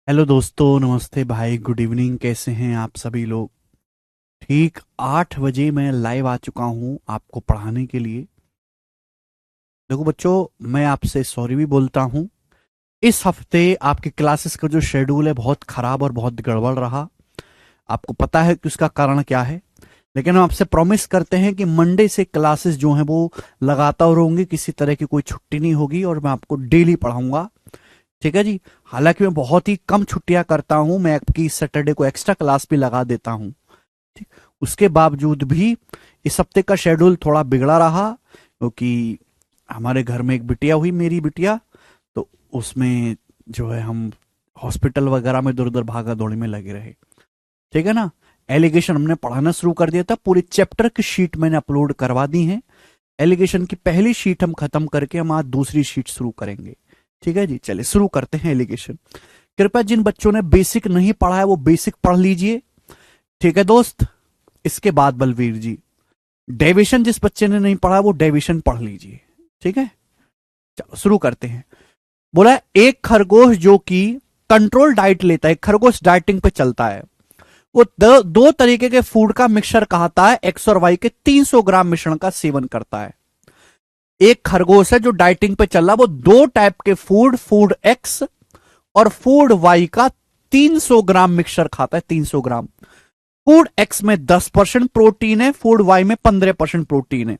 Hello दोस्तों, नमस्ते भाई, गुड इवनिंग। कैसे हैं आप सभी लोग? ठीक 8 बजे मैं लाइव आ चुका हूं आपको पढ़ाने के लिए। देखो बच्चों, मैं आपसे सॉरी भी बोलता हूं। इस हफ्ते आपके क्लासेस का जो शेड्यूल है बहुत खराब और बहुत गड़बड़ रहा। आपको पता है कि उसका कारण क्या है, लेकिन हम आपसे प्रॉमिस करते हैं कि मंडे से क्लासेस जो हैं वो लगातार होंगी, किसी तरह की कोई छुट्टी नहीं होगी और मैं आपको डेली पढ़ाऊंगा। ठीक है जी। हालांकि मैं बहुत ही कम छुट्टियां करता हूं, मैं आपकी सैटरडे को एक्स्ट्रा क्लास भी लगा देता हूं। ठीक। उसके बावजूद भी इस हफ्ते का शेड्यूल थोड़ा बिगड़ा रहा, क्योंकि हमारे घर में एक बिटिया हुई, मेरी बिटिया। तो उसमें जो है हम हॉस्पिटल वगैरह में इधर उधर भागा दौड़ी में लगे रहे। ठीक है ना। एलिगेशन हमने पढ़ाना शुरू कर दिया था, पूरे चैप्टर की शीट मैंने अपलोड करवा दी है। एलिगेशन की पहली शीट हम खत्म करके हम आज दूसरी शीट शुरू करेंगे। ठीक है जी, चलिए शुरू करते हैं एलिगेशन। कृपया जिन बच्चों ने बेसिक नहीं पढ़ा है वो बेसिक पढ़ लीजिए। ठीक है दोस्त। इसके बाद बलवीर जी, डेविशन जिस बच्चे ने नहीं पढ़ा वो डेविशन पढ़ लीजिए। ठीक है, चलो शुरू करते हैं। बोला है, एक खरगोश जो कि कंट्रोल डाइट लेता है, खरगोश डाइटिंग पे चलता है, वो दो तरीके के फूड का मिक्सचर कहता है, एक्स और वाई के 300 ग्राम मिश्रण का सेवन करता है। एक खरगोश है जो डाइटिंग पे चल रहा, वो दो टाइप के फूड, फूड एक्स और फूड वाई का 300 ग्राम मिक्सचर खाता है। 300 ग्राम। फूड एक्स में 10% प्रोटीन है, फूड वाई में 15% प्रोटीन है।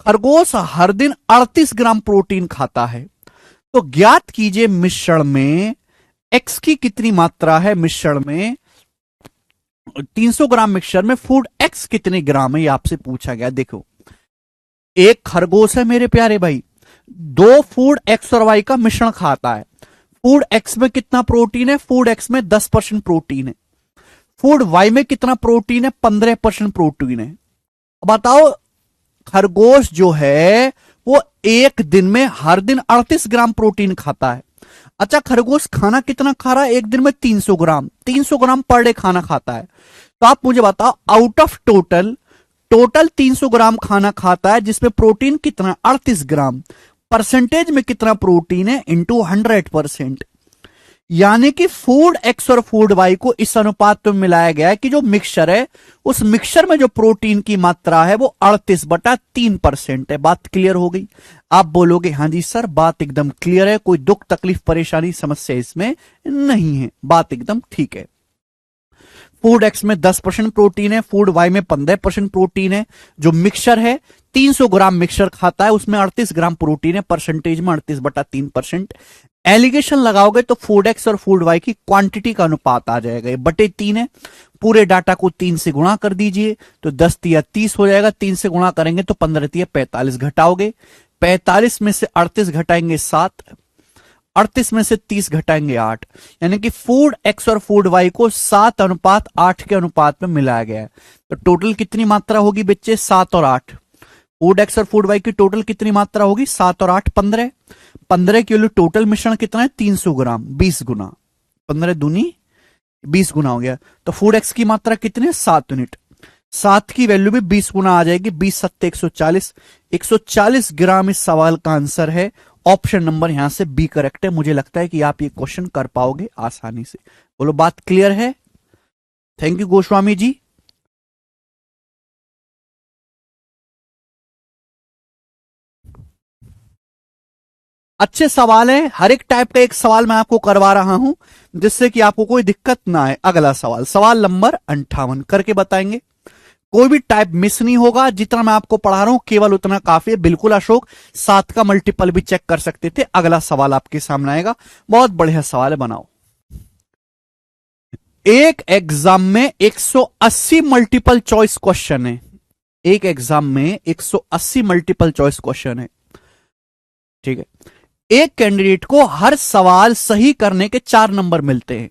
खरगोश हर दिन 38 ग्राम प्रोटीन खाता है। तो ज्ञात कीजिए मिश्रण में एक्स की कितनी मात्रा है। मिश्रण में 300 ग्राम मिक्सचर में फूड एक्स कितने ग्राम है, ये आपसे पूछा गया। देखो, एक खरगोश है मेरे प्यारे भाई, दो फूड एक्स और वाई का मिश्रण खाता है। फूड एक्स में कितना प्रोटीन है? फूड एक्स में 10% प्रोटीन है। फूड वाई में कितना प्रोटीन है? 15% प्रोटीन है। अब बताओ, खरगोश जो है वो एक दिन में हर दिन 38 ग्राम प्रोटीन खाता है। अच्छा, खरगोश खाना कितना खा रहा है? एक दिन में 300 ग्राम, 300 ग्राम पर डे खाना खाता है। तो आप मुझे बताओ, आउट ऑफ टोटल टोटल 300 ग्राम खाना खाता है, जिसमें प्रोटीन कितना? 38 ग्राम। परसेंटेज में कितना प्रोटीन है? इंटू 100%। यानी कि फूड एक्स और फूड वाई को इस अनुपात में मिलाया गया है कि जो मिक्सचर है, उस मिक्सचर में जो प्रोटीन की मात्रा है वो 38/3% है। बात क्लियर हो गई? आप बोलोगे हाँ जी सर, बात एकदम क्लियर है, कोई दुख तकलीफ परेशानी समस्या इसमें नहीं है, बात एकदम ठीक है। फूड एक्स में 10% प्रोटीन है, फूड वाई में 15% प्रोटीन है। जो मिक्सचर है, 300 ग्राम मिक्सचर खाता है, उसमें 38 ग्राम प्रोटीन है, परसेंटेज में 38/3%। एलिगेशन लगाओगे तो फूड एक्स और फूड वाई की क्वांटिटी का अनुपात आ जाएगा, ये बटे 3 है। पूरे डाटा को 3 से गुणा कर दीजिए तो 10 तिया 30 हो जाएगा। 3 से गुणा करेंगे तो 15 तिया 45 घटाओगे। 45 में से 38 घटाएंगे 7, 38 में से 30 घटाएंगे 8। यानी कि फूड एक्स और फूड वाई को 7:8 के अनुपात में मिलाया गया है। तो टोटल कितनी मात्रा होगी बच्चे? 7 और 8। फूड एक्स और फूड वाई की टोटल कितनी मात्रा होगी? 7 और 8 15। 15 के लिए टोटल मिश्रण कितना है? 300 ग्राम। 20 गुना 15 दूनी 20 गुना हो गया। तो फूड एक्स की मात्रा कितनी है? 7 यूनिट। 7 की वैल्यू भी 20 गुना आ जाएगी। 20 सत्ते 140। 140 ग्राम इस सवाल का आंसर है। ऑप्शन नंबर यहां से बी करेक्ट है। मुझे लगता है कि आप ये क्वेश्चन कर पाओगे आसानी से। बोलो, बात क्लियर है? Thank you Goswami ji. अच्छे सवाल है, हर एक टाइप का एक सवाल मैं आपको करवा रहा हूं, जिससे कि आपको कोई दिक्कत ना आए। अगला सवाल, सवाल नंबर 58 करके बताएंगे। कोई भी टाइप मिस नहीं होगा, जितना मैं आपको पढ़ा रहा हूं केवल उतना काफी है। बिल्कुल अशोक, 7 का मल्टीपल भी चेक कर सकते थे। अगला सवाल आपके सामने आएगा, बहुत बढ़िया सवाल है, बनाओ। एक एग्जाम में 180 मल्टीपल चॉइस क्वेश्चन है। एक एग्जाम में 180 मल्टीपल चॉइस क्वेश्चन है। ठीक है। एक कैंडिडेट को हर सवाल सही करने के 4 नंबर मिलते हैं,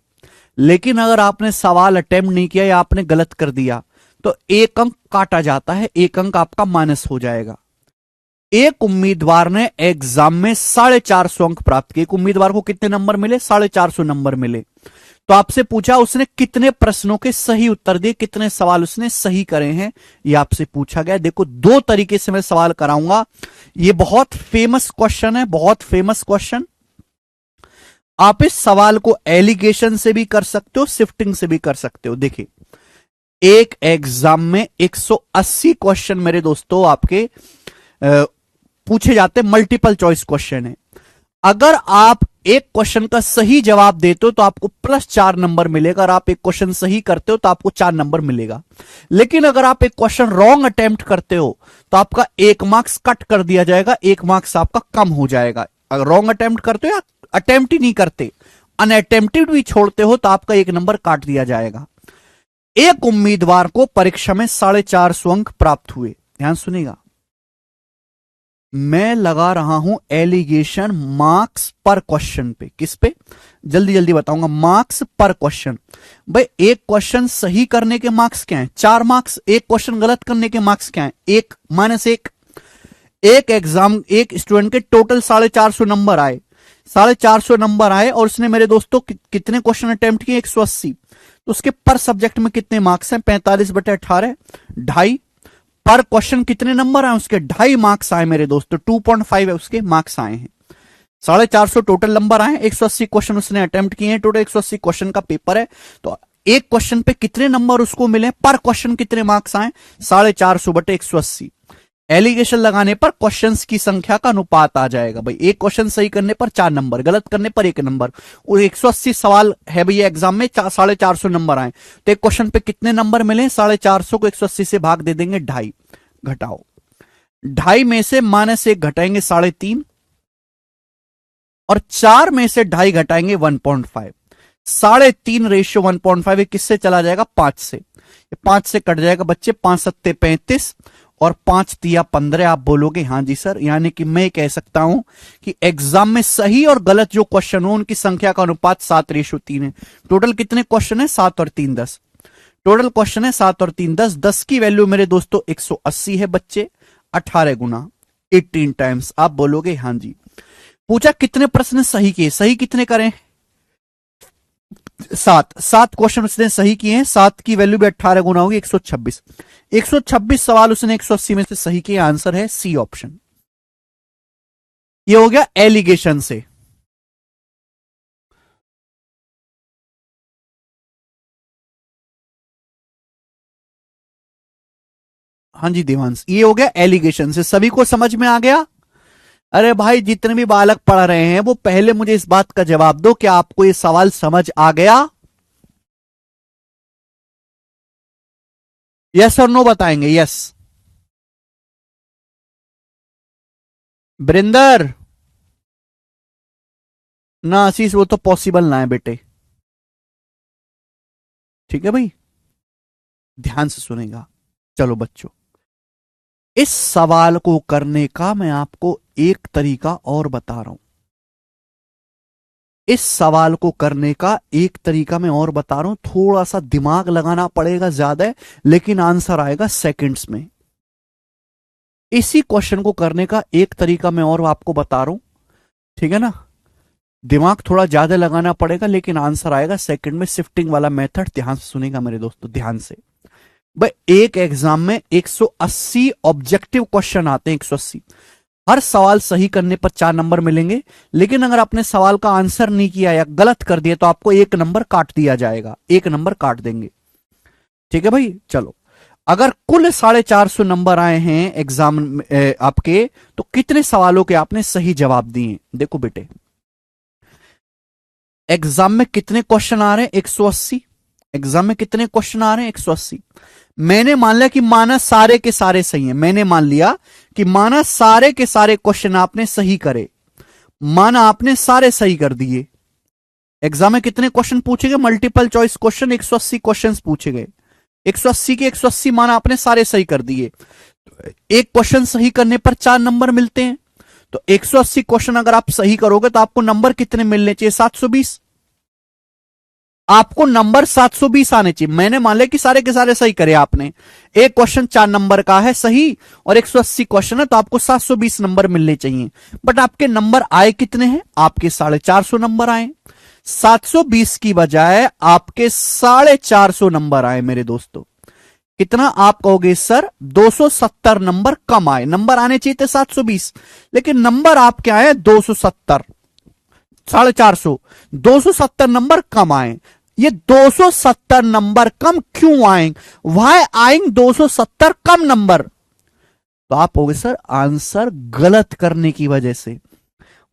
लेकिन अगर आपने सवाल अटेम्प्ट नहीं किया या आपने गलत कर दिया तो 1 अंक काटा जाता है, 1 अंक आपका माइनस हो जाएगा। एक उम्मीदवार ने एग्जाम में 450 अंक प्राप्त किए। एक उम्मीदवार को कितने नंबर मिले? 450 नंबर मिले। तो आपसे पूछा उसने कितने प्रश्नों के सही उत्तर दिए, कितने सवाल उसने सही करे हैं, ये आपसे पूछा गया। देखो, दो तरीके से मैं सवाल कराऊंगा। ये बहुत फेमस क्वेश्चन है, बहुत फेमस क्वेश्चन। आप इस सवाल को एलिगेशन से भी कर सकते हो, शिफ्टिंग से भी कर सकते हो। देखिए, एक एग्जाम में 180 क्वेश्चन मेरे दोस्तों आपके पूछे जाते, मल्टीपल चॉइस क्वेश्चन है। अगर आप एक क्वेश्चन का सही जवाब देते हो तो आपको +4 नंबर मिलेगा, और आप एक क्वेश्चन सही करते हो तो आपको 4 नंबर मिलेगा। लेकिन अगर आप एक क्वेश्चन रॉन्ग अटेम्प्ट करते हो तो आपका 1 मार्क्स कट कर दिया जाएगा, 1 मार्क्स आपका कम हो जाएगा। अगर रॉन्ग अटेम्प्ट करते हो या अटेम्प्ट ही नहीं करते, अनअटेम्प्टेड भी छोड़ते हो, तो आपका 1 नंबर काट दिया जाएगा। एक उम्मीदवार को परीक्षा में 450 अंक प्राप्त हुए। ध्यान सुनिएगा, मैं लगा रहा हूं एलिगेशन मार्क्स पर क्वेश्चन पे। किस पे? जल्दी जल्दी बताऊंगा। मार्क्स पर क्वेश्चन। भाई, एक क्वेश्चन सही करने के मार्क्स क्या है? 4 मार्क्स। एक क्वेश्चन गलत करने के मार्क्स क्या है? 1 -1। एक एग्जाम, एक स्टूडेंट के टोटल 450 नंबर आए, 450 नंबर आए, और उसने मेरे दोस्तों कितने क्वेश्चन अटेम्प्ट किए? 180। तो उसके पर सब्जेक्ट में कितने मार्क्स हैं? 45/18, 2.5। पर क्वेश्चन कितने नंबर आए? उसके 2.5 मार्क्स आए मेरे दोस्तों, 2.5 है उसके मार्क्स आए हैं। 450 टोटल नंबर आए, 180 क्वेश्चन उसने अटेम्प्ट किए हैं, टोटल 180 क्वेश्चन का पेपर है। तो एक क्वेश्चन पे कितने नंबर उसको मिले? पर क्वेश्चन कितने मार्क्स आए? 450/180। एलिगेशन लगाने पर क्वेश्चंस की संख्या का अनुपात आ जाएगा। भाई, एक क्वेश्चन सही करने पर 4 नंबर, गलत करने पर 1 नंबर। और 180 सवाल है भैया एग्जाम में, 450 नंबर आए, तो एक क्वेश्चन पे कितने नंबर मिले? 450 को 180 से भाग दे देंगे, 2.5। घटाओ, 2.5 में से -1 घटाएंगे 3.5, और 4 में से 2.5 घटाएंगे 1.5। 3.5:1.5 किससे चला जाएगा? 5 से। 5 से कट जाएगा बच्चे, 5 सत्ते 35 और 5 तिया 15। आप बोलोगे हाँ जी सर, यानी कि मैं कह सकता हूं कि एग्जाम में सही और गलत जो क्वेश्चन हो उनकी संख्या का अनुपात 7:3 है। टोटल कितने क्वेश्चन है? 7 और 3 10। टोटल क्वेश्चन है 7 और 3 10। 10 की वैल्यू मेरे दोस्तों 180 है बच्चे, 18 गुना 18 टाइम्स। आप बोलोगे हाँ जी। पूछा कितने प्रश्न सही किए? सही कितने करें? 7 क्वेश्चन उसने सही किए हैं। 7 की वैल्यू भी 18 गुना होगी, 126। 126 सवाल उसने 180 में से सही किए। आंसर है सी ऑप्शन। ये हो गया एलिगेशन से। हाँ जी देवांश, ये हो गया एलिगेशन से। सभी को समझ में आ गया? अरे भाई, जितने भी बालक पढ़ रहे हैं वो पहले मुझे इस बात का जवाब दो कि आपको ये सवाल समझ आ गया? यस और नो बताएंगे। यस। ब्रिंदर ना, आशीष, वो तो पॉसिबल ना है बेटे। ठीक है भाई, ध्यान से सुनेगा। चलो बच्चों, इस सवाल को करने का मैं आपको एक तरीका और बता रहा हूं। इस सवाल को करने का एक तरीका मैं और बता रहा हूं। थोड़ा सा दिमाग लगाना पड़ेगा ज्यादा है, लेकिन आंसर आएगा सेकंड्स में। इसी क्वेश्चन को करने का एक तरीका मैं और आपको बता रहा हूं, ठीक है ना? दिमाग थोड़ा ज्यादा लगाना पड़ेगा, लेकिन आंसर आएगा सेकंड में। शिफ्टिंग वाला मेथड। ध्यान से सुनेगा मेरे दोस्तों, ध्यान से। भाई, एक एग्जाम में 180 ऑब्जेक्टिव क्वेश्चन आते हैं, 180। हर सवाल सही करने पर 4 नंबर मिलेंगे, लेकिन अगर आपने सवाल का आंसर नहीं किया या गलत कर दिया तो आपको 1 नंबर काट दिया जाएगा, 1 नंबर काट देंगे। ठीक है भाई, चलो। अगर कुल 450 नंबर आए हैं एग्जाम आपके, तो कितने सवालों के आपने सही जवाब दिए? देखो बेटे, एग्जाम में कितने क्वेश्चन आ रहे हैं? 180। एग्जाम में कितने क्वेश्चन आ रहे हैं? 180। मैंने मान लिया कि माना सारे के सारे सही हैं। मैंने मान लिया कि माना सारे के सारे क्वेश्चन आपने सही करे। माना आपने सारे सही कर दिए। एग्जाम में कितने क्वेश्चन पूछे गए? मल्टीपल चॉइस क्वेश्चन 180 क्वेश्चन पूछे गए। 180 के 180 माना आपने सारे सही कर दिए। एक क्वेश्चन सही करने पर 4 नंबर मिलते हैं। तो 180 क्वेश्चन अगर आप सही करोगे तो आपको नंबर कितने मिलने चाहिए? 720। आपको नंबर 720 आने चाहिए। मैंने मान लिया कि सारे के सारे सही करे आपने। एक क्वेश्चन 4 नंबर का है सही, और 180 क्वेश्चन है, तो आपको 720 नंबर मिलने चाहिए। बट आपके नंबर आए कितने हैं? आपके 450 नंबर आए। 720 की बजाय आपके 450 नंबर आए मेरे दोस्तों। कितना? आप कहोगे सर 270 नंबर कम आए। नंबर आने चाहिए थे 720, लेकिन नंबर आप क्या आए? 270। 450, 270 नंबर कम आए। ये 270 नंबर कम क्यों आए? वाई आइंग 270 कम नंबर? तो आप होगे सर आंसर गलत करने की वजह से।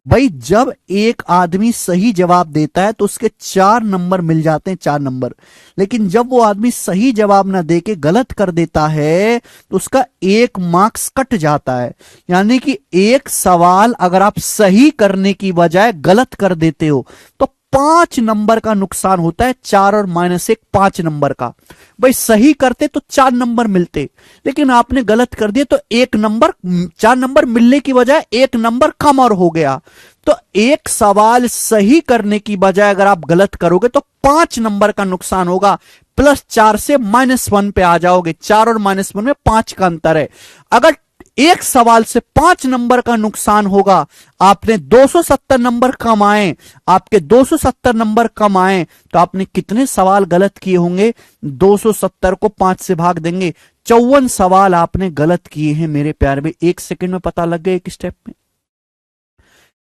भाई जब एक आदमी सही जवाब देता है तो उसके 4 नंबर मिल जाते हैं, 4 नंबर। लेकिन जब वो आदमी सही जवाब ना देके गलत कर देता है तो उसका 1 मार्क्स कट जाता है। यानी कि एक सवाल अगर आप सही करने की बजाय गलत कर देते हो तो 5 नंबर का नुकसान होता है। 4 और -1 5 नंबर का। भाई सही करते तो 4 नंबर मिलते, लेकिन आपने गलत कर दिया तो 1 नंबर, 4 नंबर मिलने की बजाय 1 नंबर कम और हो गया। तो एक सवाल सही करने की बजाय अगर आप गलत करोगे तो 5 नंबर का नुकसान होगा। +4 से -1 पे आ जाओगे। 4 और -1 में 5 का अंतर है। अगर एक सवाल से 5 नंबर का नुकसान होगा, आपने 270 नंबर कम आए, आपके 270 नंबर कम आए, तो आपने कितने सवाल गलत किए होंगे? 270 को 5 से भाग देंगे, 54 सवाल आपने गलत किए हैं मेरे प्यार में। 1 सेकंड में पता लग गया एक स्टेप में।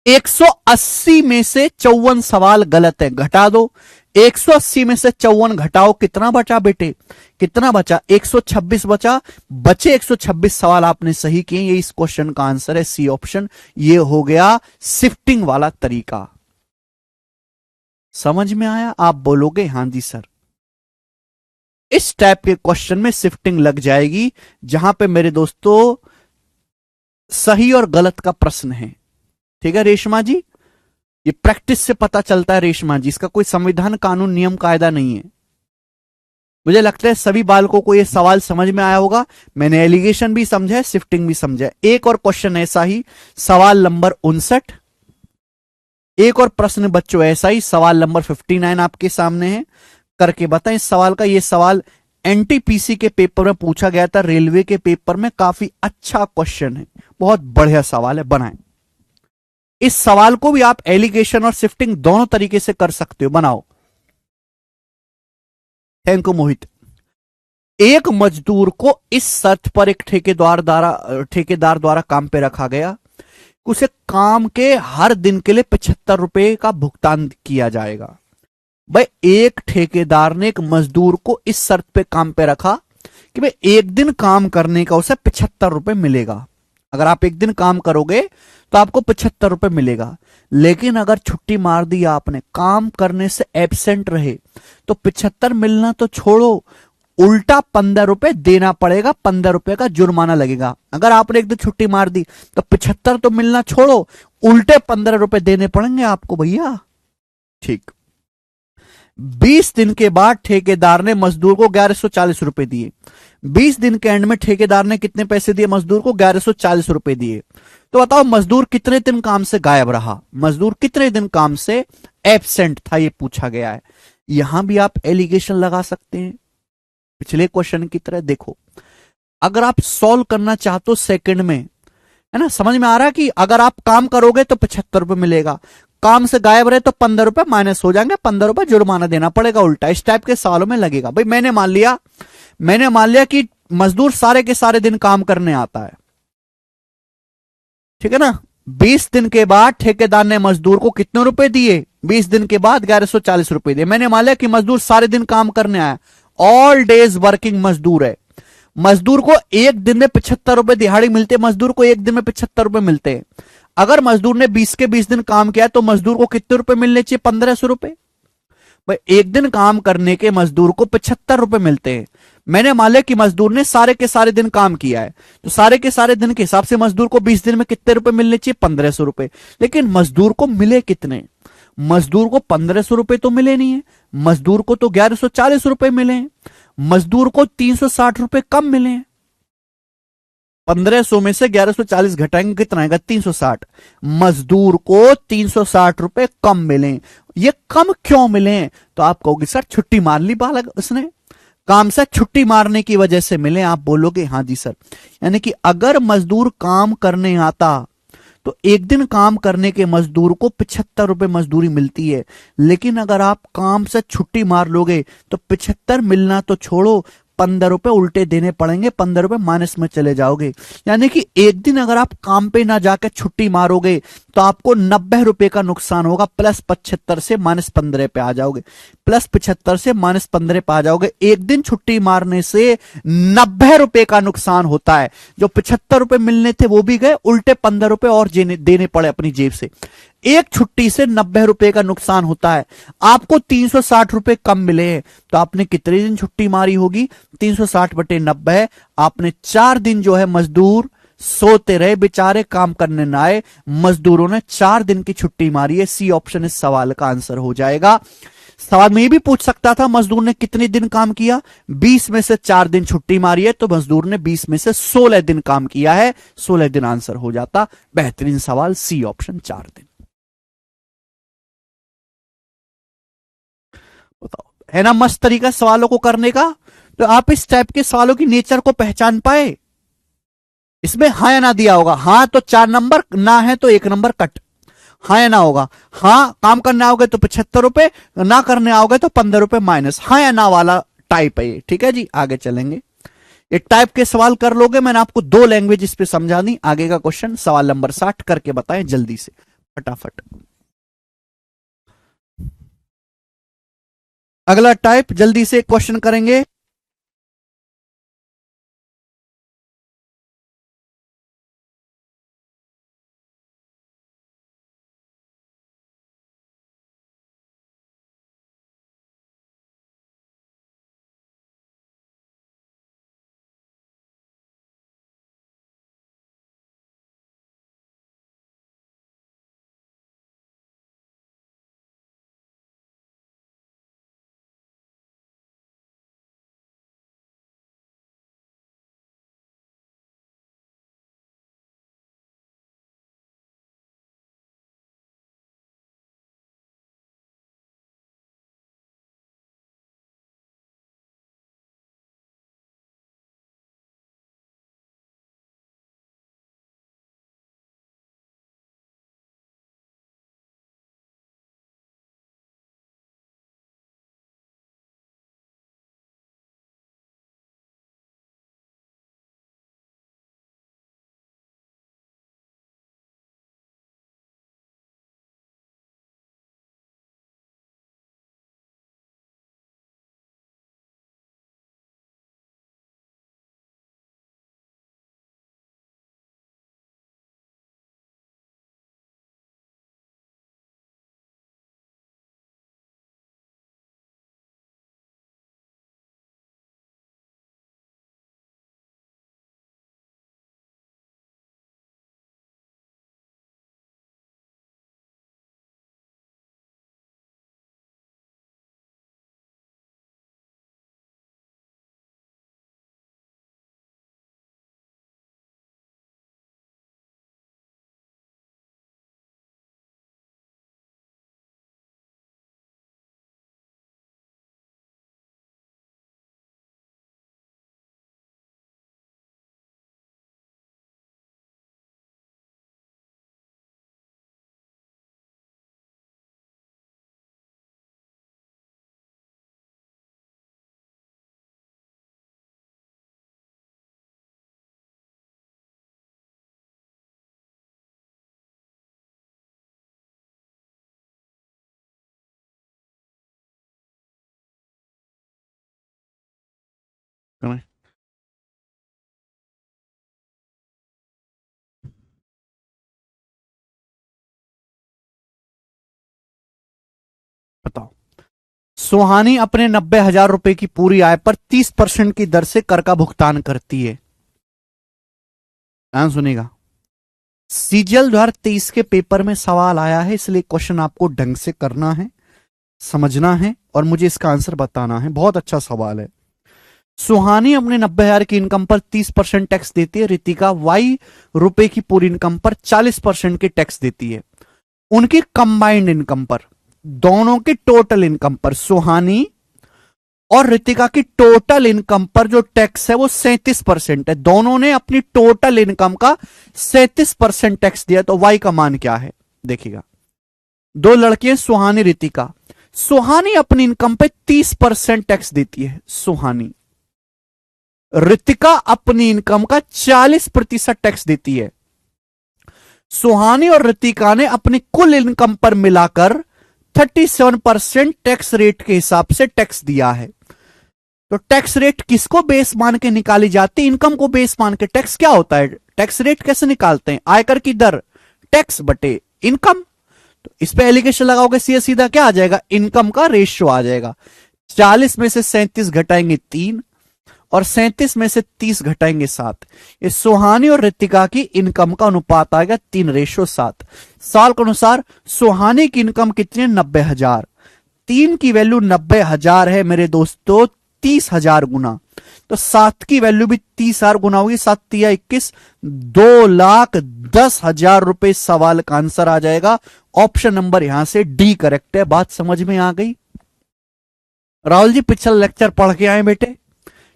180 में से 54 सवाल गलत है, घटा दो। 180 में से 54 घटाओ, कितना बचा बेटे? कितना बचा? 126 बचा। बचे 126 सवाल आपने सही किए। ये इस क्वेश्चन का आंसर है, सी ऑप्शन। ये हो गया शिफ्टिंग वाला तरीका। समझ में आया? आप बोलोगे हां जी सर। इस टाइप के क्वेश्चन में शिफ्टिंग लग जाएगी, जहां पे मेरे दोस्तों सही और गलत का प्रश्न है। ठीक है रेशमा जी, ये प्रैक्टिस से पता चलता है रेशमा जी, इसका कोई संविधान, कानून, नियम, कायदा नहीं है। मुझे लगता है सभी बालकों को यह सवाल समझ में आया होगा। मैंने एलिगेशन भी समझा है, शिफ्टिंग भी समझा है। एक और क्वेश्चन ऐसा ही, सवाल नंबर 59। एक और प्रश्न बच्चों ऐसा ही, सवाल नंबर 59 आपके सामने है, करके बताएं इस सवाल का। यह सवाल एनटीपीसी के पेपर में पूछा गया था, रेलवे के पेपर में। काफी अच्छा क्वेश्चन है, बहुत बढ़िया सवाल है, बनाएं। इस सवाल को भी आप एलिगेशन और शिफ्टिंग दोनों तरीके से कर सकते हो, बनाओ। थैंक यू मोहित। एक मजदूर को इस शर्त पर एक ठेकेदार द्वारा काम पे रखा गया, उसे काम के हर दिन के लिए 75 रुपए का भुगतान किया जाएगा। भाई एक ठेकेदार ने एक मजदूर को इस शर्त पे काम पे रखा कि भाई एक दिन काम करने का उसे 75 रुपए मिलेगा। अगर आप एक दिन काम करोगे तो आपको 75 रुपए मिलेगा। लेकिन अगर छुट्टी मार दी आपने, काम करने से एब्सेंट रहे, तो 75 मिलना तो छोड़ो, उल्टा 15 रुपए देना पड़ेगा। 15 रुपए का जुर्माना लगेगा। अगर आपने एक दिन छुट्टी मार दी तो 75 तो मिलना छोड़ो, उल्टे 15 रुपए देने पड़ेंगे आपको भैया। ठीक। 20 दिन के बाद ठेकेदार ने मजदूर को 1140 रुपए दिए। 20 दिन के एंड में ठेकेदार ने कितने पैसे दिए मजदूर को? 1140 रुपए दिए। तो बताओ मजदूर कितने दिन काम से गायब रहा? मजदूर कितने दिन काम से एब्सेंट था, ये पूछा गया है। यहां भी आप एलिगेशन लगा सकते हैं पिछले क्वेश्चन की तरह। देखो, अगर आप सॉल्व करना चाहते हो सेकंड में, है ना, समझ में आ रहा है कि अगर आप काम करोगे तो 75 रुपए मिलेगा, काम से गायब रहे तो 15 रुपए माइनस हो जाएंगे, 15 रुपए जुर्माना देना पड़ेगा उल्टा। इस टाइप के सवालों में लगेगा। भाई मैंने मान लिया कि मजदूर सारे के सारे दिन काम करने आता है, ठीक है ना। 20 दिन के बाद ठेकेदार ने मजदूर को कितने रुपए दिए? 20 दिन के बाद 1140 रुपए दिए। मैंने मान लिया कि मजदूर सारे दिन काम करने आया, ऑल डेज वर्किंग मजदूर है। मजदूर को एक दिन में 75 रुपए दिहाड़ी मिलते, मजदूर को एक दिन में 75 रुपए मिलते हैं। अगर मजदूर ने 20 के 20 दिन काम किया तो मजदूर को कितने रुपए मिलने चाहिए? 1500 रुपए। भाई एक दिन काम करने के मजदूर को 75 रुपए मिलते हैं। मैंने मान लिया कि मजदूर ने सारे के सारे दिन काम किया है, तो सारे के सारे दिन के हिसाब से मजदूर को 20 दिन में कितने रुपए मिलने चाहिए? 1500 रुपए। लेकिन मजदूर को मिले कितने? मजदूर को 1500 रुपए तो मिले नहीं है, मजदूर को तो 1140 रुपए मिले हैं। मजदूर को 360 रुपए कम मिले हैं। 1500 में से 1140 घटाएंगे, कितना आएगा? 360। मजदूर को 360 रुपए कम मिले। ये कम क्यों मिले? तो आप कहोगे सर छुट्टी मार ली बालक उसने, काम से छुट्टी मारने की वजह से मिले। आप बोलोगे हाँ जी सर। यानी कि अगर मजदूर काम करने आता तो एक दिन काम करने के मजदूर को 75 रुपए मजदूरी मिलती है। लेकिन अगर आप काम से छुट्टी मार लोगे तो 75 मिलना तो छोड़ो, ₹15 उल्टे देने पड़ेंगे, ₹15 माइनस में चले जाओगे। यानी कि एक दिन अगर आप काम पे ना जाकर छुट्टी मारोगे तो आपको ₹90 का नुकसान होगा। +75 से -15 पे आ जाओगे, +75 से -15 पे आ जाओगे। एक दिन छुट्टी मारने से ₹90 का नुकसान होता है। जो ₹75 मिलने थे वो भी गए, उल्टे ₹15 और देने पड़े अपनी जेब से। एक छुट्टी से ₹90 का नुकसान होता है। आपको ₹360 कम मिले हैं, तो आपने कितने दिन छुट्टी मारी होगी? 360/90। आपने 4 दिन जो है मजदूर सोते रहे, बेचारे काम करने ना आए। मजदूरों ने 4 दिन की छुट्टी मारी है। सी ऑप्शन इस सवाल का आंसर हो जाएगा। सवाल में ये भी पूछ सकता था मजदूर ने कितने दिन काम किया, 20 में से 4 दिन छुट्टी मारी है, तो मजदूर ने 20 में से 16 दिन काम किया है। 16 दिन आंसर हो जाता। बेहतरीन सवाल, सी ऑप्शन 4 दिन। बताओ, है ना मस्त तरीका सवालों को करने का? तो आप इस टाइप के सवालों की नेचर को पहचान पाए। इसमें हाँ या ना दिया होगा, हाँ तो 4 नंबर, ना है तो 1 नंबर कट। हाँ या ना होगा, हाँ काम करने आओगे तो ₹75, ना करने आओगे तो ₹15 माइनस। हाँ या ना वाला टाइप है ये, ठीक है जी। आगे चलेंगे, ये टाइप के सवाल कर लोगे। मैंने आपको 2 लैंग्वेज इस पे समझा दी। आगे का क्वेश्चन सवाल नंबर 60 करके बताएं जल्दी से, फटाफट। अगला टाइप जल्दी से क्वेश्चन करेंगे। बताओ, सुहानी अपने ₹90,000 की पूरी आय पर 30% की दर से कर का भुगतान करती है। ध्यान सुनेगा, सीजीएल 2023 के पेपर में सवाल आया है, इसलिए क्वेश्चन आपको ढंग से करना है, समझना है और मुझे इसका आंसर बताना है। बहुत अच्छा सवाल है। सुहानी अपने 90,000 की इनकम पर 30% टैक्स देती है। रितिका ₹Y की पूरी इनकम पर 40% की टैक्स देती है। उनकी कंबाइंड इनकम पर, दोनों की टोटल इनकम पर, सुहानी और रितिका की टोटल इनकम पर जो टैक्स है वो 37% है। दोनों ने अपनी टोटल इनकम का 37% टैक्स दिया। तो वाई का मान क्या है देखिएगा। 2 लड़कियां सुहानी रितिका। सुहानी अपनी इनकम पे 30% टैक्स देती है। सुहानी ऋतिका अपनी इनकम का 40% टैक्स देती है। सुहानी और ऋतिका ने अपनी कुल इनकम पर मिलाकर 37% टैक्स रेट के हिसाब से टैक्स दिया है। तो टैक्स रेट किसको बेस मान के निकाली जाती है? इनकम को बेस मान के। टैक्स क्या होता है? टैक्स रेट कैसे निकालते हैं? आयकर की दर टैक्स बटे इनकम। तो इस पे एलिगेशन लगाओगे, सीधा सीधा क्या आ जाएगा? इनकम का रेशियो आ जाएगा। 40 में से 37 घटाएंगे 3 और 37 में से 30 घटाएंगे 7। ये सुहानी और ऋतिका की इनकम का अनुपात आएगा 3:7। साल के अनुसार सुहानी की इनकम कितनी है? 90,000। 3 की वैल्यू 90,000 है मेरे दोस्तों, 30,000 गुना। तो 7 की वैल्यू भी 30,000 गुना होगी। 7 तिया 21, 2,10,000 रुपए सवाल का आंसर आ जाएगा। ऑप्शन नंबर यहां से डी करेक्ट है। बात समझ में आ गई? राहुल जी पिछला लेक्चर पढ़ के आए बेटे,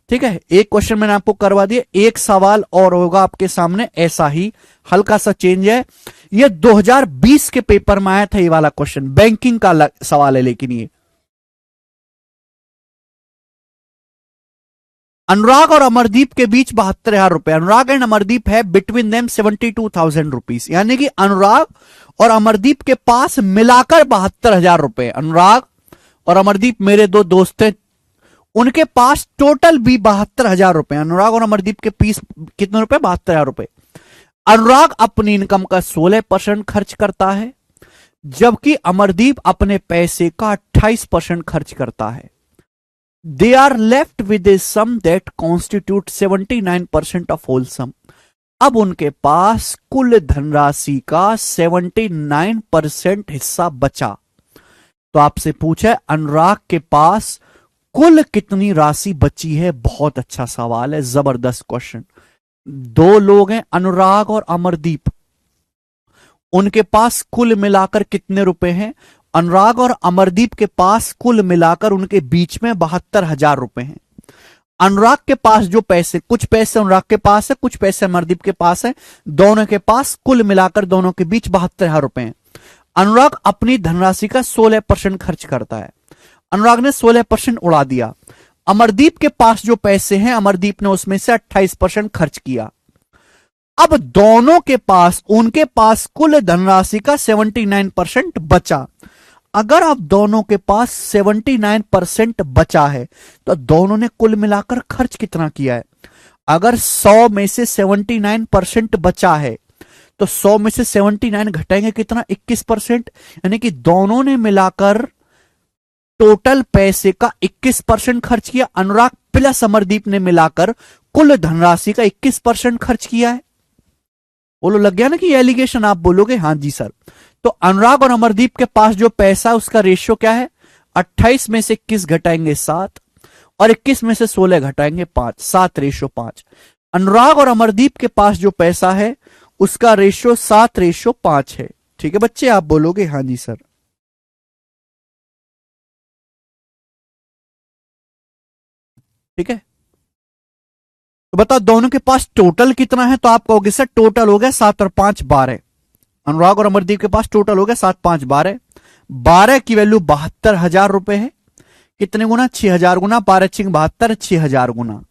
ठीक है। एक क्वेश्चन मैंने आपको करवा दिया, एक सवाल और होगा आपके सामने ऐसा ही, हल्का सा चेंज है। ये 2020 के पेपर में आया था ये वाला क्वेश्चन, बैंकिंग का सवाल है। लेकिन ये अनुराग और अमरदीप के बीच 72,000 रुपए। अनुराग एंड अमरदीप है बिटवीन देम 72,000 रुपीज। यानी कि अनुराग और अमरदीप के पास मिलाकर 72,000 रुपए। अनुराग और अमरदीप मेरे दो दोस्त हैं, उनके पास टोटल भी 72,000 रुपए। अनुराग और अमरदीप के पीस कितने रुपए? 72,000 रुपए। अनुराग अपनी इनकम का 16% खर्च करता है, जबकि अमरदीप अपने पैसे का 28% खर्च करता है। They are left with a sum that constitute 79% of whole sum. अब उनके पास कुल धनराशि का 79% हिस्सा बचा। तो आपसे पूछा है अनुराग के पास कुल कितनी राशि बची है? बहुत अच्छा सवाल है, जबरदस्त क्वेश्चन। दो लोग हैं, अनुराग और अमरदीप, उनके पास कुल मिलाकर कितने रुपए हैं? अनुराग और अमरदीप के पास कुल मिलाकर उनके बीच में 72,000 रुपए हैं। अनुराग के पास जो पैसे, कुछ पैसे अनुराग के पास है, कुछ पैसे अमरदीप के पास है, दोनों के पास कुल मिलाकर दोनों के बीच 72,000 रुपए हैं। अनुराग अपनी धनराशि का 16% खर्च करता है। अनुराग ने 16% उड़ा दिया। अमरदीप के पास जो पैसे हैं, अमरदीप ने उसमें से 28% खर्च किया। अब दोनों के पास, उनके पास कुल धनराशि का 79% बचा। अगर अब दोनों के पास 79% बचा है तो दोनों ने कुल मिलाकर खर्च कितना किया है? अगर 100 में से 79% बचा है तो 100 में से 79 घटाएंगे कितना? 21%। यानी कि दोनों ने मिलाकर टोटल पैसे का 21% खर्च किया। अनुराग प्लस अमरदीप ने मिलाकर कुल धनराशि का 21% खर्च किया है। बोलो लग गया ना कि एलिगेशन? आप बोलोगे हाँ जी सर। तो अनुराग और अमरदीप के पास जो पैसा है उसका रेशियो क्या है? 28 में से 21 घटाएंगे 7 और 21 में से 16 घटाएंगे 5, 7:5। अनुराग और अमरदीप के पास जो पैसा है उसका रेशियो 7:5 है। ठीक है बच्चे, आप बोलोगे हाँ जी सर। ठीक है, तो बताओ दोनों के पास टोटल कितना है? तो आप कहोगे सर टोटल हो गया 7 और 5 12। अनुराग और अमरदीप के पास टोटल हो गया 7 5 12। 12 की वैल्यू 72,000 रुपए है। कितने गुना? 6,000 गुना। 12 छिंग 72, 6,000 गुना।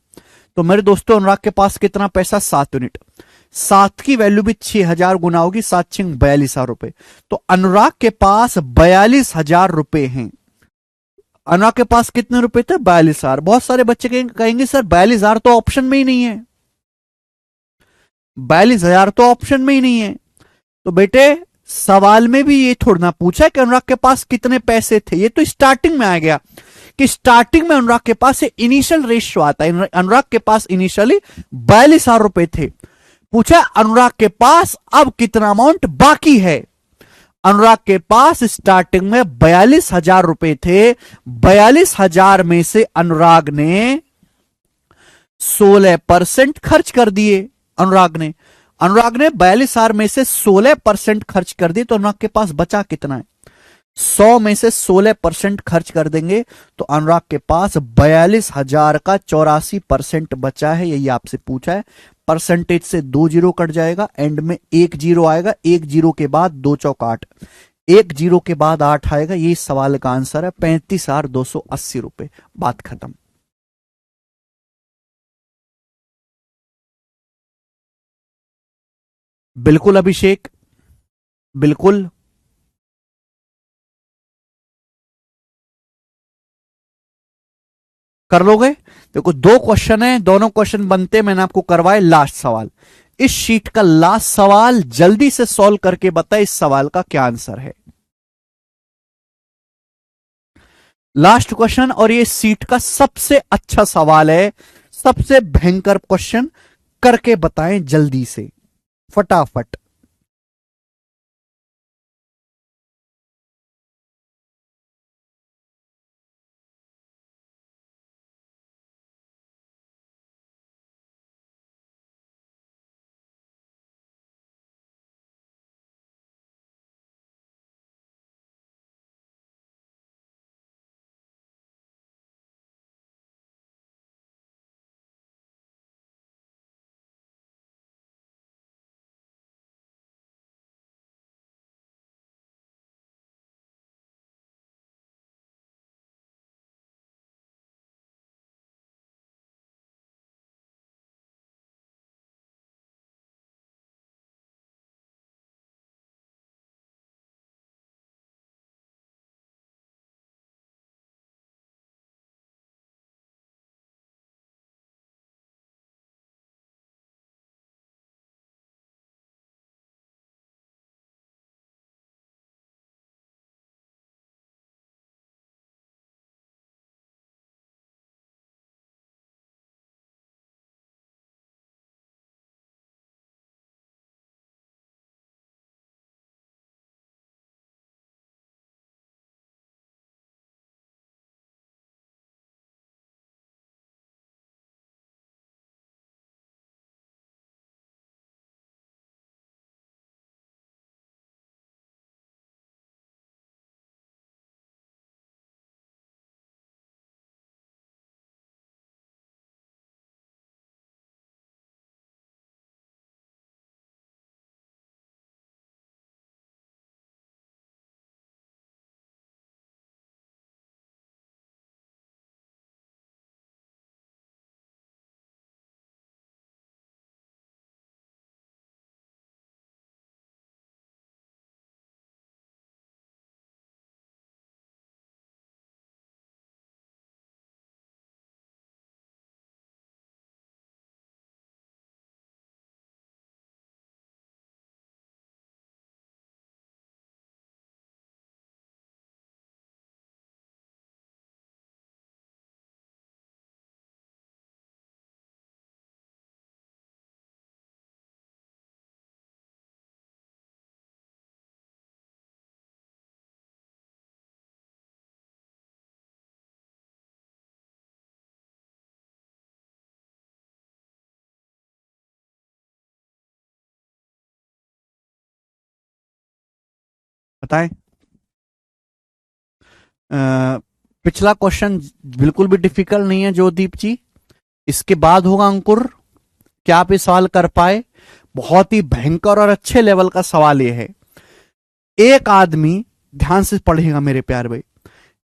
तो मेरे दोस्तों अनुराग के पास कितना पैसा? 7 यूनिट। 7 की वैल्यू भी 6,000 गुना होगी। 7 छिंग 42,000 रुपए। तो अनुराग के पास 42,000 रुपए हैं। अनुराग के पास कितने रुपए थे? 42,000। बहुत सारे बच्चे कहेंगे सर 42,000 तो ऑप्शन में ही नहीं है। 42,000 तो ऑप्शन में ही नहीं है। तो बेटे सवाल में भी ये थोड़ा ना पूछा कि अनुराग के पास कितने पैसे थे। ये तो स्टार्टिंग में आ गया कि स्टार्टिंग में अनुराग के पास इनिशियल रेशियो आता है। अनुराग के पास इनिशियली 42,000 रुपए थे। पूछा अनुराग के पास अब कितना अमाउंट बाकी है? अनुराग के पास स्टार्टिंग में 42,000 रुपए थे। 42,000 में से अनुराग ने 16% खर्च कर दिए। अनुराग ने 42,000 में से 16% खर्च कर दिए। तो अनुराग के पास बचा कितना है? 100 में से 16% खर्च कर देंगे तो अनुराग के पास 42,000 का 84% बचा है। यही आपसे पूछा है। परसेंटेज से 2 जीरो कट जाएगा, एंड में 1 जीरो आएगा। 1 जीरो के बाद 2 चौक 8, 1 जीरो के बाद 8 आएगा। ये सवाल का आंसर है 35,280 रुपए। बात खत्म। बिल्कुल अभिषेक, बिल्कुल। कर लोगे? देखो, दो क्वेश्चन है, दोनों क्वेश्चन बनते मैंने आपको करवाए। लास्ट सवाल, इस शीट का लास्ट सवाल जल्दी से सॉल्व करके बताए इस सवाल का क्या आंसर है। लास्ट क्वेश्चन, और ये सीट का सबसे अच्छा सवाल है, सबसे भयंकर क्वेश्चन। करके बताएं जल्दी से, फटाफट। बताएं। अ, पिछला क्वेश्चन बिल्कुल भी डिफिकल्ट नहीं है ज्योदीप जी। इसके बाद होगा अंकुर। क्या आप ये सवाल कर पाए? बहुत ही भयंकर और अच्छे लेवल का सवाल ये है। एक आदमी, ध्यान से पढ़ेगा मेरे प्यार भाई,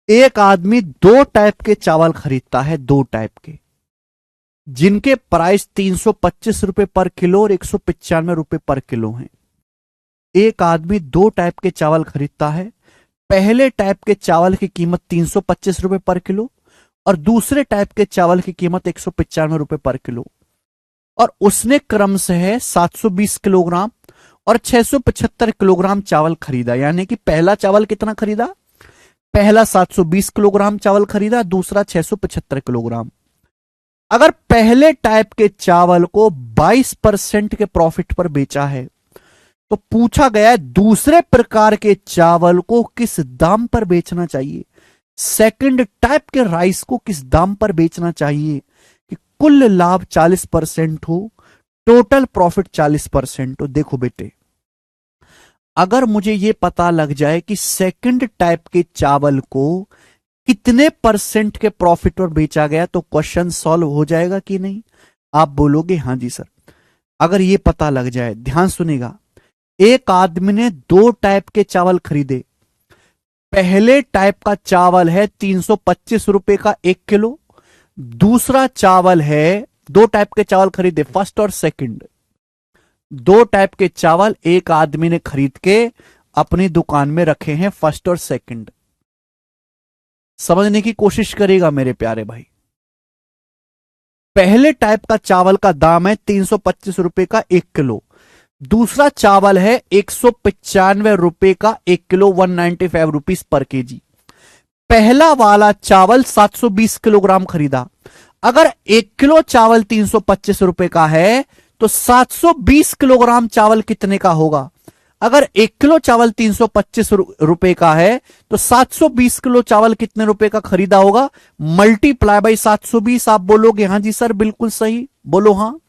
एक आदमी दो टाइप के चावल खरीदता है, दो टाइप के, जिनके प्राइस 325 रुपए पर किलो और 195 रुपए पर किलो हैं। एक आदमी दो टाइप के चावल खरीदता है। पहले टाइप के चावल की कीमत 325 रुपए पर किलो और दूसरे टाइप के चावल की कीमत 195 रुपए पर किलो। और उसने क्रम से है 720 किलोग्राम और 675 किलोग्राम चावल खरीदा। यानी कि पहला चावल कितना खरीदा? पहला 720 किलोग्राम चावल खरीदा, दूसरा 675 किलोग्राम। अगर पहले टाइप के चावल को 22% के प्रॉफिट पर बेचा है, तो पूछा गया है दूसरे प्रकार के चावल को किस दाम पर बेचना चाहिए, सेकंड टाइप के राइस को किस दाम पर बेचना चाहिए कि कुल लाभ 40% हो, टोटल प्रॉफिट 40% हो। देखो बेटे, अगर मुझे यह पता लग जाए कि सेकंड टाइप के चावल को कितने परसेंट के प्रॉफिट पर बेचा गया, तो क्वेश्चन सॉल्व हो जाएगा कि नहीं? आप बोलोगे हां जी सर। अगर यह पता लग जाए, ध्यान सुनेगा, एक आदमी ने दो टाइप के चावल खरीदे। पहले टाइप का चावल है 325 रुपए का 1 किलो। दूसरा चावल है, दो टाइप के चावल खरीदे, फर्स्ट और सेकंड। दो टाइप के चावल एक आदमी ने खरीद के अपनी दुकान में रखे हैं, फर्स्ट और सेकंड। समझने की कोशिश करेगा मेरे प्यारे भाई। पहले टाइप का चावल का दाम है 325 रुपए का 1 किलो। दूसरा चावल है 195 रुपए का 1 किलो, 195 रुपीज पर केजी। पहला वाला चावल 720 किलोग्राम खरीदा। अगर 1 किलो चावल 325 रुपए का है तो 720 किलोग्राम चावल कितने का होगा? अगर 1 किलो चावल 325 रुपए का है तो 720 किलो चावल कितने रुपए का खरीदा होगा? Multiply by 720। आप बोलोगे हाँ जी सर बिल्कुल सही, बोलो हाँ।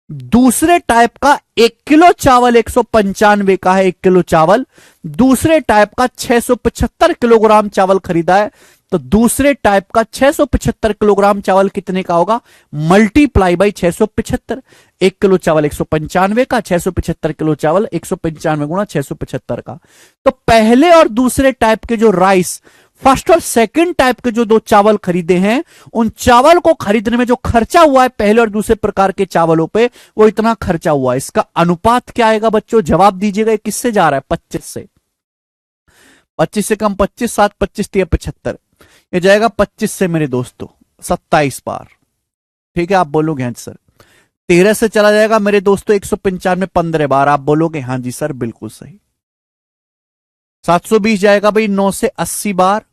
दूसरे टाइप का 1 किलो चावल 195 का है, 1 किलो चावल। दूसरे टाइप का 675 किलोग्राम चावल खरीदा है, तो दूसरे टाइप का 675 किलोग्राम चावल कितने का होगा? Multiply by 675। 1 किलो चावल 195 का, 675 किलो चावल 195 गुणा 675 का। तो पहले और दूसरे टाइप के जो राइस, फर्स्ट और सेकंड टाइप के जो दो चावल खरीदे हैं, उन चावल को खरीदने में जो खर्चा हुआ है पहले और दूसरे प्रकार के चावलों पे, वो इतना खर्चा हुआ है। इसका अनुपात क्या आएगा बच्चों? जवाब दीजिएगा। किससे जा रहा है? 25 से। 25 से कम 25, 7 25 3 75। ये जाएगा 25 से मेरे दोस्तों 27 बार। ठीक है, आप बोलोगे हाँ सर। 13 से चला जाएगा मेरे दोस्तों 195 15 बार। आप बोलोगे हाँ जी सर बिल्कुल सही। 720 जाएगा भाई 9 से 80 बार,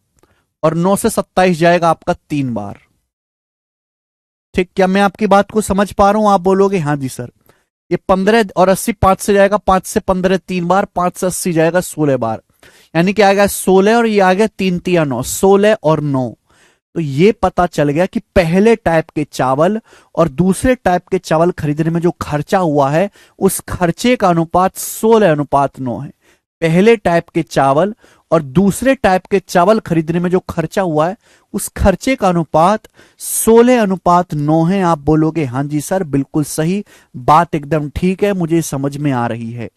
और 9 से 27 जाएगा आपका 3 बार। ठीक, क्या मैं आपकी बात को समझ पा रहा हूं? आप बोलोगे हाँ जी सर। ये 15 और 80 5 से जाएगा, 5 से 15 3 बार, 5 से 80 जाएगा 16 बार। यानी कि आ गया 16 और ये आ गया 3 3 9, 16 और 9। तो ये पता चल गया कि पहले टाइप के चावल और दूसरे टाइप के चावल खरीदने में जो खर्चा हुआ है उस खर्चे का अनुपात 16:9 है। पहले टाइप के चावल और दूसरे टाइप के चावल खरीदने में जो खर्चा हुआ है उस खर्चे का अनुपात 16:9 है। आप बोलोगे हाँ जी सर बिल्कुल सही, बात एकदम ठीक है, मुझे समझ में आ रही है।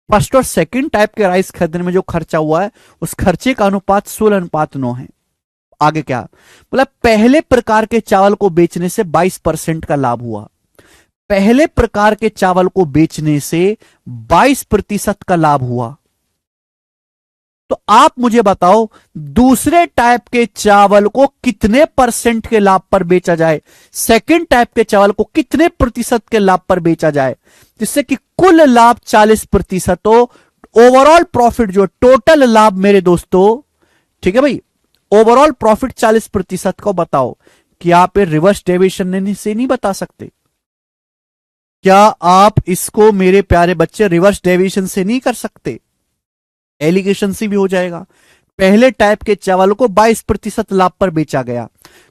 फर्स्ट और सेकंड टाइप के राइस खरीदने में जो खर्चा हुआ है उस खर्चे का अनुपात 16:9 है। आगे क्या बोला? पहले प्रकार के चावल को बेचने से 22% का लाभ हुआ। पहले प्रकार के चावल को बेचने से 22% का लाभ हुआ। तो आप मुझे बताओ दूसरे टाइप के चावल को कितने परसेंट के लाभ पर बेचा जाए, सेकंड टाइप के चावल को कितने प्रतिशत के लाभ पर बेचा जाए, जिससे कि कुल लाभ 40% हो। ओवरऑल प्रॉफिट जो टोटल लाभ मेरे दोस्तों, ठीक है भाई, ओवरऑल प्रॉफिट 40% को बताओ। क्या आप रिवर्स डेविएशन से नहीं बता सकते? क्या आप इसको मेरे प्यारे बच्चे रिवर्स डेविएशन से नहीं कर सकते? एलिगेशन से भी हो जाएगा। पहले टाइप के चावल को 22% लाभ पर बेचा गया,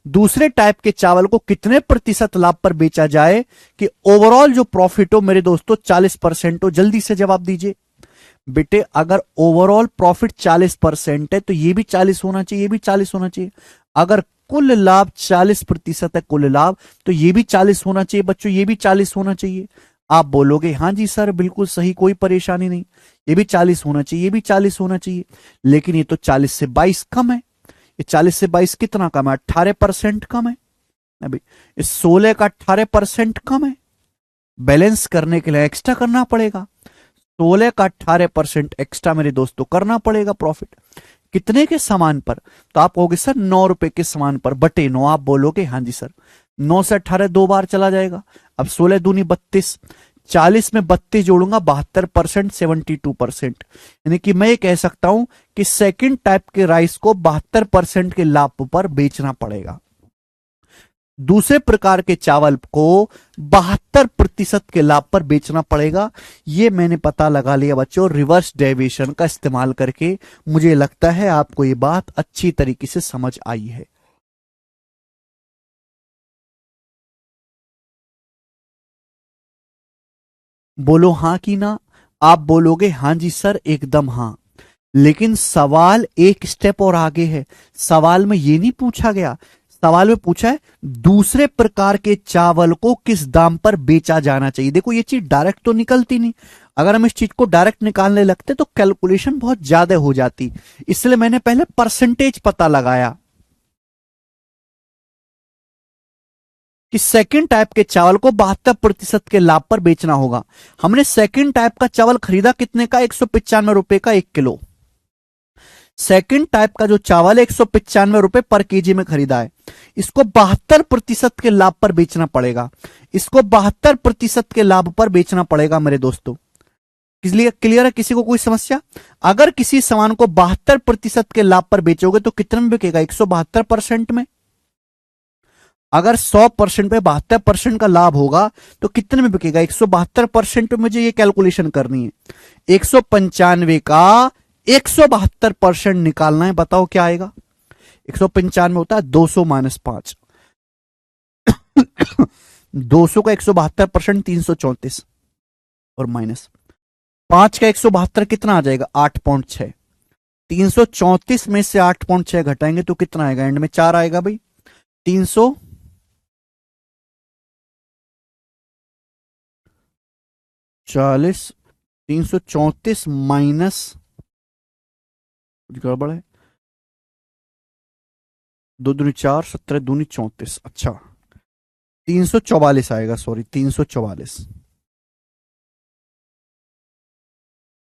दूसरे टाइप के चावल को कितने प्रतिशत लाभ पर बेचा जाए कि ओवरऑल जो प्रॉफिट हो मेरे दोस्तों 40% हो? जल्दी से जवाब दीजिए बेटे। अगर ओवरऑल प्रॉफिट 40% है तो ये भी 40 होना चाहिए, ये भी 40 होना चाहिए। अगर कुल लाभ 40% है कुल लाभ, तो ये भी 40 होना चाहिए बच्चों, ये भी 40 होना चाहिए। आप बोलोगे हाँ जी सर बिल्कुल सही, कोई परेशानी नहीं, ये भी 40 होना चाहिए, ये भी 40 होना चाहिए। लेकिन ये तो 40 से 22 कम है। ये 40 से 22 कितना कम है? 18% कम है। अभी इस 16 का 18% कम है। बैलेंस करने के लिए एक्स्ट्रा करना पड़ेगा। 16 का 18% एक्स्ट्रा मेरे दोस्तों करना पड़ेगा प्रॉफिट। कितने के सामान पर? तो आप कहोगे सर 9 रुपए के सामान पर बटे 9। आप बोलोगे हाँ जी सर। 9 से 18 दो बार चला जाएगा। अब 16 दूनी 32, 40 में 32 जोड़ूंगा 72%, 72%। यानी कि मैं ये कह सकता हूं कि सेकंड टाइप के राइस को 72% के लाभ पर बेचना पड़ेगा, दूसरे प्रकार के चावल को 72% के लाभ पर बेचना पड़ेगा। ये मैंने पता लगा लिया बच्चों रिवर्स डेविएशन का इस्तेमाल करके। मुझे लगता है आपको ये बात अच्छी तरीके से समझ आई है। बोलो हाँ कि ना। आप बोलोगे हाँ जी सर एकदम हाँ। लेकिन सवाल एक स्टेप और आगे है। सवाल में ये नहीं पूछा गया, सवाल में पूछा है दूसरे प्रकार के चावल को किस दाम पर बेचा जाना चाहिए। देखो ये चीज डायरेक्ट तो निकलती नहीं। अगर हम इस चीज को डायरेक्ट निकालने लगते तो कैलकुलेशन बहुत ज्यादा हो जाती, इसलिए मैंने पहले परसेंटेज पता लगाया। कि सेकंड टाइप के चावल को 72% के लाभ पर बेचना होगा। हमने सेकंड टाइप का चावल खरीदा कितने का, 195 रुपए का 1 किलो। सेकंड टाइप का जो चावल है 195 रुपए पर केजी में खरीदा है, इसको 72% के लाभ पर बेचना पड़ेगा। इसको 72% के लाभ पर बेचना पड़ेगा मेरे दोस्तों। इसलिए क्लियर है, किसी को कोई समस्या? अगर किसी सामान को 72% के लाभ पर बेचोगे तो कितने में बिकेगा, 172% में। अगर 100% पे 72% का लाभ होगा तो कितने में बिकेगा, 172% पे मुझे ये कैलकुलेशन करनी है। 195 का 172% निकालना है, बताओ क्या आएगा। 195 होता है 200 - 5। 200 का 172% 334 और माइनस 5 का 172 कितना आ जाएगा, 8.6। 334 में से 8.6 घटाएंगे तो कितना आएगा, एंड में 4 आएगा भाई। 340, 334 माइनस, कुछ गड़बड़ है, 2 दूनी 4, 17 दूनी 34, अच्छा 344 आएगा, सॉरी 344।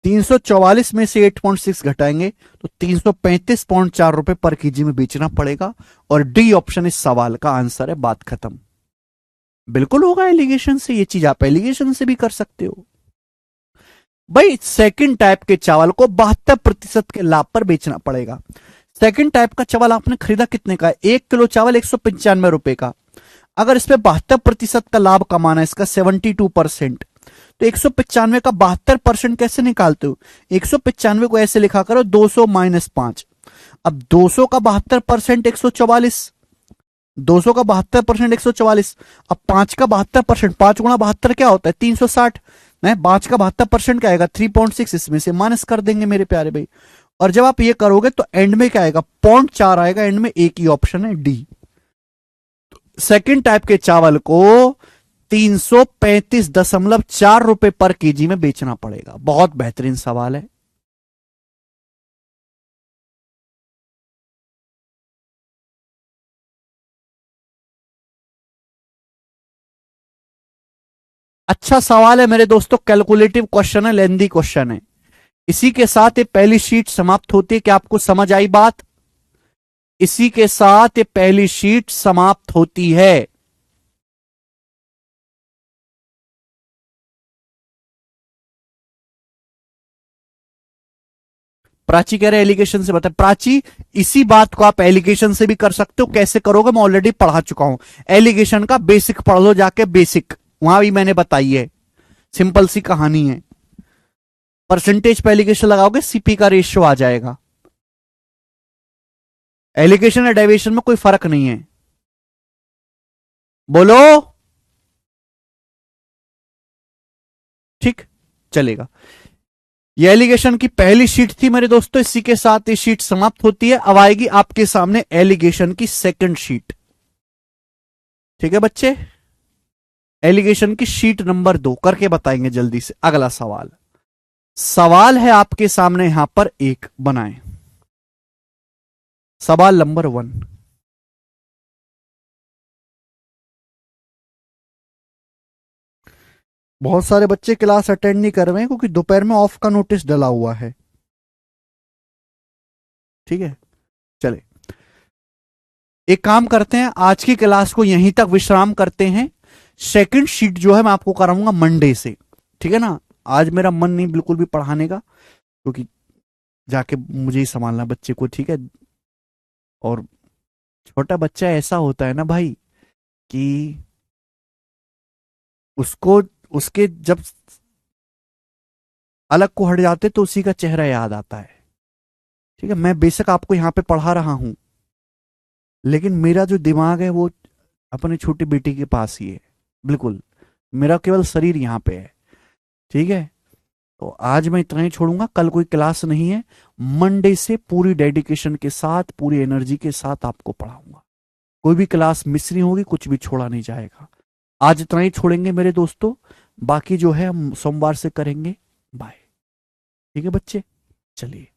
344 में से 8.6 घटाएंगे तो 335.4 रुपए पर केजी में बेचना पड़ेगा। और डी ऑप्शन इस सवाल का आंसर है, बात खत्म। बिल्कुल होगा एलिगेशन से, ये चीज आप एलिगेशन से भी कर सकते हो भाई। सेकंड टाइप के चावल को 72% के लाभ पर बेचना पड़ेगा। सेकंड टाइप का चावल आपने खरीदा कितने का, 1 किलो चावल 195 रुपए का। अगर इस पे 72% का लाभ कमाना है, इसका 72%, तो 195 का 72% कैसे निकालते हो, 195 को ऐसे लिखा करो 200 - 5। अब 200 का 72% 144, 200 का 72% 144। अब 5 का 72%, 5 गुणा 72 क्या होता है, 360। नहीं, 5 का 72% क्या आएगा, 3.6, इसमें से माइनस कर देंगे मेरे प्यारे भाई। और जब आप ये करोगे तो एंड में क्या आएगा, 0.4 आएगा, एंड में एक ही ऑप्शन है, डी। सेकंड टाइप के चावल को 335.4 रुपए पर केजी में बेचना पड़ेगा। बहुत बेहतरीन सवाल है। अच्छा सवाल है मेरे दोस्तों, कैलकुलेटिव क्वेश्चन है, लेंदी क्वेश्चन है। इसी के साथ ये पहली शीट समाप्त होती है। क्या आपको समझ आई बात? इसी के साथ ये पहली शीट समाप्त होती है। प्राची कह रहे एलिगेशन से बता। प्राची, इसी बात को आप एलिगेशन से भी कर सकते हो। कैसे करोगे, मैं ऑलरेडी पढ़ा चुका हूं। एलिगेशन का बेसिक पढ़ लो जाके, बेसिक वहां भी मैंने बताई है। सिंपल सी कहानी है। परसेंटेज पे एलिगेशन लगाओगे, सीपी का रेशियो आ जाएगा। एलिगेशन या डेविएशन में कोई फर्क नहीं है। बोलो, ठीक चलेगा। ये एलिगेशन की पहली शीट थी मेरे दोस्तों। इसी के साथ ये शीट समाप्त होती है। अब आएगी आपके सामने एलिगेशन की सेकंड शीट। ठीक है बच्चे, एलिगेशन की शीट नंबर 2 करके बताएंगे जल्दी से। अगला सवाल, सवाल है आपके सामने यहां पर एक, बनाएं सवाल नंबर 1। बहुत सारे बच्चे क्लास अटेंड नहीं कर रहे हैं क्योंकि दोपहर में ऑफ का नोटिस डला हुआ है। ठीक है, चले एक काम करते हैं, आज की क्लास को यहीं तक विश्राम करते हैं। सेकंड शीट जो है मैं आपको कराऊंगा मंडे से। ठीक है ना, आज मेरा मन नहीं बिल्कुल भी पढ़ाने का, क्योंकि जाके मुझे ही संभालना बच्चे को। ठीक है, और छोटा बच्चा ऐसा होता है ना भाई कि उसको उसके जब अलग को हट जाते तो उसी का चेहरा याद आता है। ठीक है, मैं बेशक आपको यहां पे पढ़ा रहा हूं, लेकिन मेरा जो दिमाग है वो अपनी छोटी बेटी के पास ही है। बिल्कुल, मेरा केवल शरीर यहां पे है। ठीक है, तो आज मैं इतना ही छोड़ूंगा। कल कोई क्लास नहीं है। मंडे से पूरी डेडिकेशन के साथ, पूरी एनर्जी के साथ आपको पढ़ाऊंगा। कोई भी क्लास मिस नहीं होगी, कुछ भी छोड़ा नहीं जाएगा। आज इतना ही छोड़ेंगे मेरे दोस्तों, बाकी जो है हम सोमवार से करेंगे। बाय। ठीक है बच्चे, चलिए।